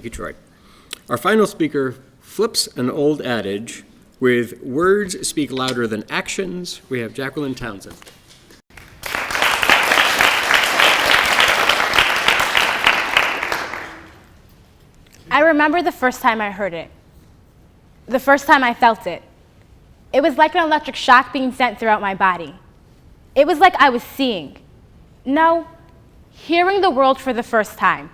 Detroit. Our final speaker flips an old adage with words speak louder than actions. We have Jacquelyn Townsend. I remember the first time I heard it, the first time I felt it. It was like an electric shock being sent throughout my body. It was like I was seeing, no, hearing the world for the first time.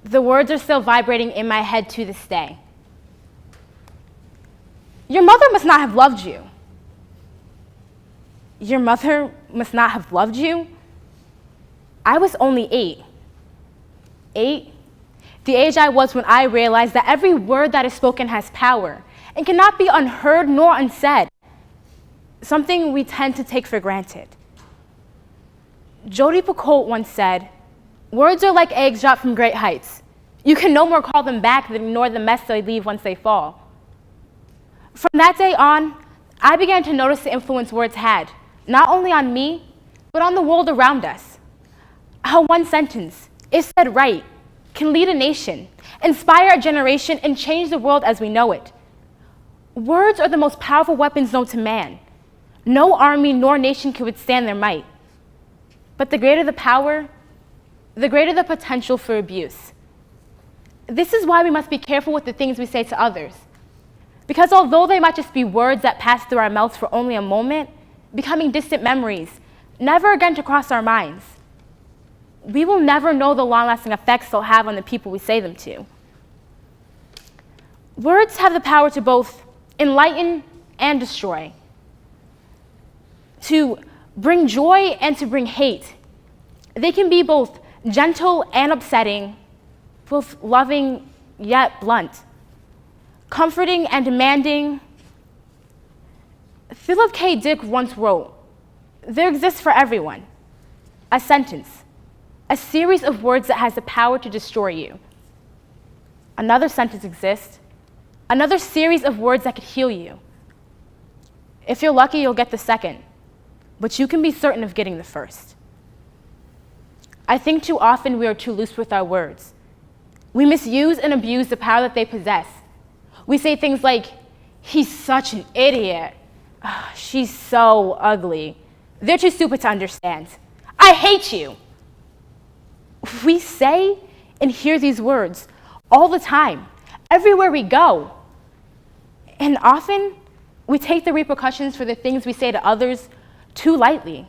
The words are still vibrating in my head to this day. Your mother must not have loved you. Your mother must not have loved you? I was only 8. 8? The age I was when I realized that every word that is spoken has power and cannot be unheard nor unsaid, something we tend to take for granted. Jodi Picoult once said, "Words are like eggs dropped from great heights. You can no more call them back than ignore the mess they leave once they fall." From that day on, I began to notice the influence words had, not only on me, but on the world around us. How one sentence, if said right, can lead a nation, inspire a generation, and change the world as we know it. Words are the most powerful weapons known to man. No army nor nation can withstand their might. But the greater the power, the greater the potential for abuse. This is why we must be careful with the things we say to others. Because although they might just be words that pass through our mouths for only a moment, becoming distant memories, never again to cross our minds, we will never know the long-lasting effects they'll have on the people we say them to. Words have the power to both enlighten and destroy, to bring joy and to bring hate. They can be both gentle and upsetting, both loving yet blunt, comforting and demanding. Philip K. Dick once wrote, "There exists for everyone a sentence, a series of words that has the power to destroy you. Another sentence exists, another series of words that could heal you. If you're lucky, you'll get the second, but you can be certain of getting the first." I think too often we are too loose with our words. We misuse and abuse the power that they possess. We say things like, "He's such an idiot. Oh, she's so ugly. They're too stupid to understand. I hate you." We say and hear these words all the time, everywhere we go. And often, we take the repercussions for the things we say to others too lightly.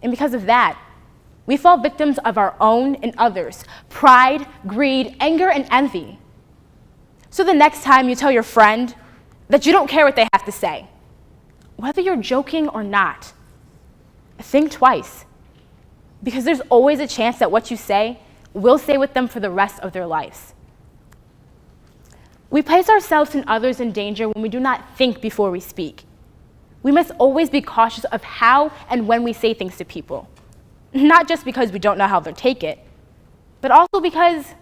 And because of that, we fall victims of our own and others' pride, greed, anger, and envy. So the next time you tell your friend that you don't care what they have to say, whether you're joking or not, think twice. Because there's always a chance that what you say will stay with them for the rest of their lives. We place ourselves and others in danger when we do not think before we speak. We must always be cautious of how and when we say things to people, not just because we don't know how they'll take it, but also because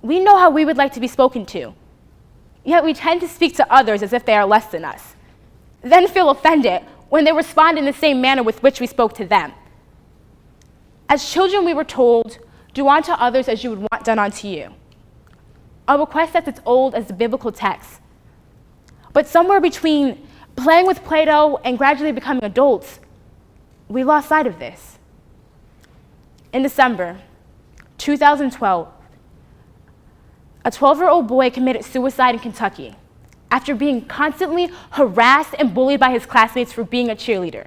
we know how we would like to be spoken to. Yet we tend to speak to others as if they are less than us, then feel offended when they respond in the same manner with which we spoke to them. As children, we were told, "Do unto others as you would want done unto you," a request that's as old as the biblical text. But somewhere between playing with Play-Doh and gradually becoming adults, we lost sight of this. In December 2012, a 12-year-old boy committed suicide in Kentucky after being constantly harassed and bullied by his classmates for being a cheerleader.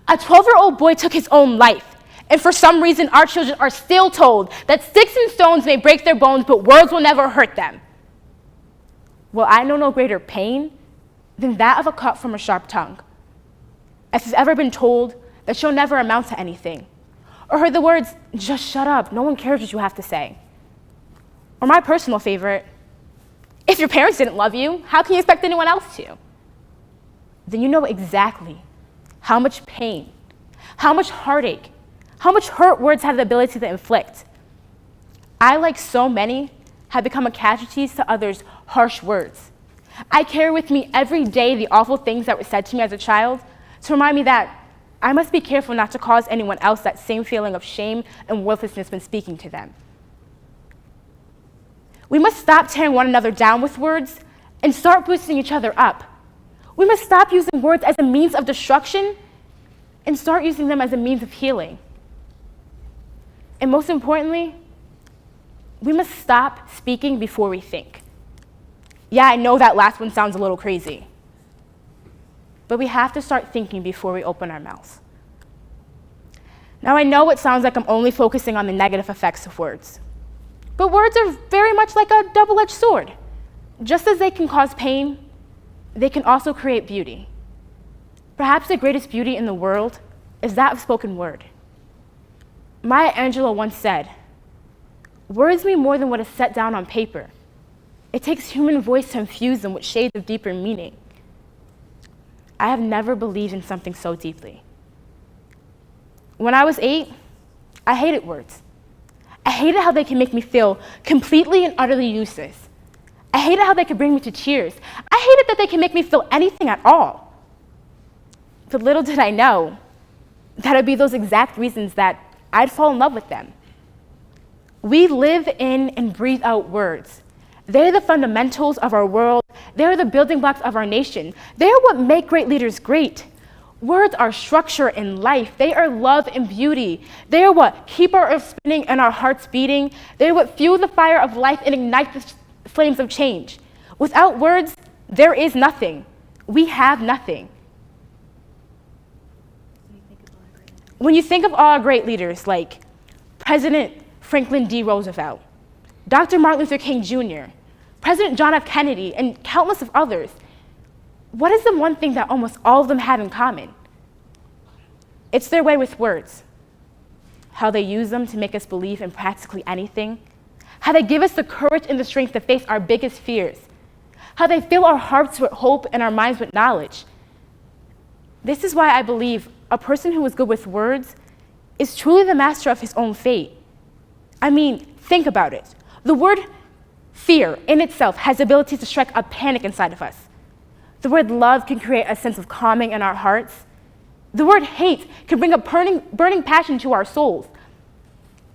A 12-year-old boy took his own life. And for some reason, our children are still told that sticks and stones may break their bones, but words will never hurt them. Well, I know no greater pain than that of a cut from a sharp tongue. If you've ever been told that you'll never amount to anything, or heard the words, "Just shut up, no one cares what you have to say." Or my personal favorite, "If your parents didn't love you, how can you expect anyone else to?" Then you know exactly how much pain, how much heartache, how much hurt words have the ability to inflict. I, like so many, have become a casualty to others' harsh words. I carry with me every day the awful things that were said to me as a child to remind me that I must be careful not to cause anyone else that same feeling of shame and worthlessness when speaking to them. We must stop tearing one another down with words and start boosting each other up. We must stop using words as a means of destruction and start using them as a means of healing. And most importantly, we must stop speaking before we think. Yeah, I know that last one sounds a little crazy, but we have to start thinking before we open our mouths. Now, I know it sounds like I'm only focusing on the negative effects of words, but words are very much like a double-edged sword. Just as they can cause pain, they can also create beauty. Perhaps the greatest beauty in the world is that of spoken word. Maya Angelou once said, "Words mean more than what is set down on paper. It takes human voice to infuse them with shades of deeper meaning." I have never believed in something so deeply. When I was 8, I hated words. I hated how they can make me feel completely and utterly useless. I hated how they could bring me to tears. I hated that they can make me feel anything at all. But little did I know that it would be those exact reasons that I'd fall in love with them. We live in and breathe out words. They're the fundamentals of our world. They're the building blocks of our nation. They're what make great leaders great. Words are structure in life. They are love and beauty. They are what keep our earth spinning and our hearts beating. They are what fuel the fire of life and ignite the flames of change. Without words, there is nothing. We have nothing. When you think of all our great leaders like President Franklin D. Roosevelt, Dr. Martin Luther King Jr., President John F. Kennedy, and countless of others, what is the one thing that almost all of them have in common? It's their way with words, how they use them to make us believe in practically anything, how they give us the courage and the strength to face our biggest fears, how they fill our hearts with hope and our minds with knowledge. This is why I believe a person who is good with words is truly the master of his own fate. I mean, think about it. The word fear in itself has the ability to strike a panic inside of us. The word love can create a sense of calming in our hearts. The word hate can bring a burning passion to our souls.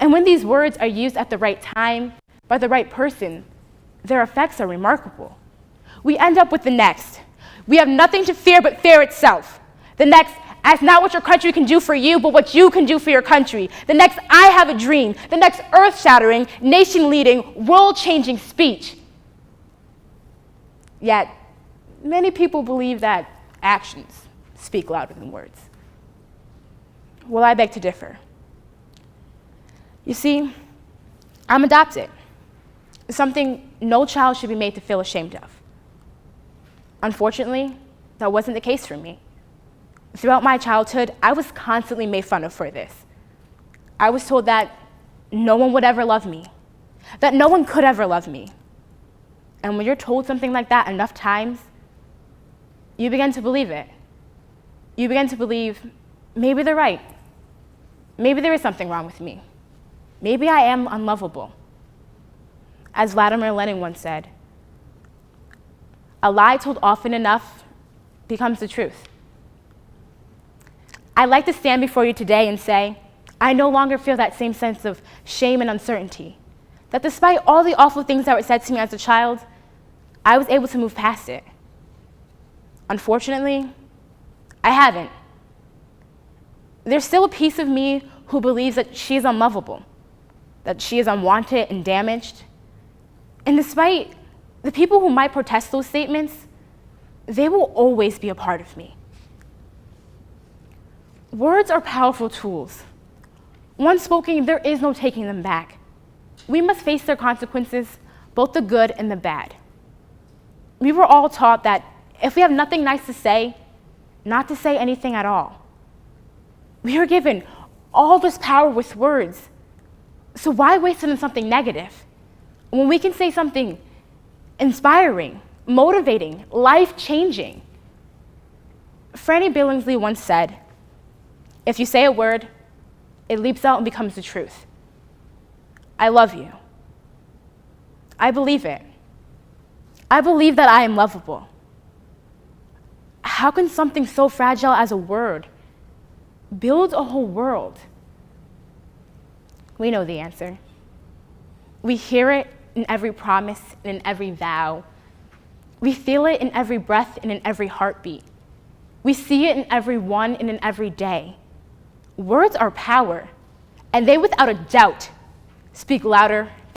And when these words are used at the right time, by the right person, their effects are remarkable. We end up with the next. We have nothing to fear but fear itself. The next, ask not what your country can do for you, but what you can do for your country. The next, I have a dream. The next, earth-shattering, nation-leading, world-changing speech. Yet, many people believe that actions speak louder than words. Well, I beg to differ. You see, I'm adopted, something no child should be made to feel ashamed of. Unfortunately, that wasn't the case for me. Throughout my childhood, I was constantly made fun of for this. I was told that no one would ever love me, that no one could ever love me. And when you're told something like that enough times, you begin to believe it. You begin to believe, maybe they're right. Maybe there is something wrong with me. Maybe I am unlovable. As Vladimir Lenin once said, a lie told often enough becomes the truth. I'd like to stand before you today and say, I no longer feel that same sense of shame and uncertainty, that despite all the awful things that were said to me as a child, I was able to move past it. Unfortunately, I haven't. There's still a piece of me who believes that she is unlovable, that she is unwanted and damaged. And despite the people who might protest those statements, they will always be a part of me. Words are powerful tools. Once spoken, there is no taking them back. We must face their consequences, both the good and the bad. We were all taught that if we have nothing nice to say, not to say anything at all. We are given all this power with words, so why waste it on something negative when we can say something inspiring, motivating, life-changing? Franny Billingsley once said, if you say a word, it leaps out and becomes the truth. I love you. I believe it. I believe that I am lovable. How can something so fragile as a word build a whole world? We know the answer. We hear it in every promise and in every vow. We feel it in every breath and in every heartbeat. We see it in every one and in every day. Words are power, and they without a doubt speak louder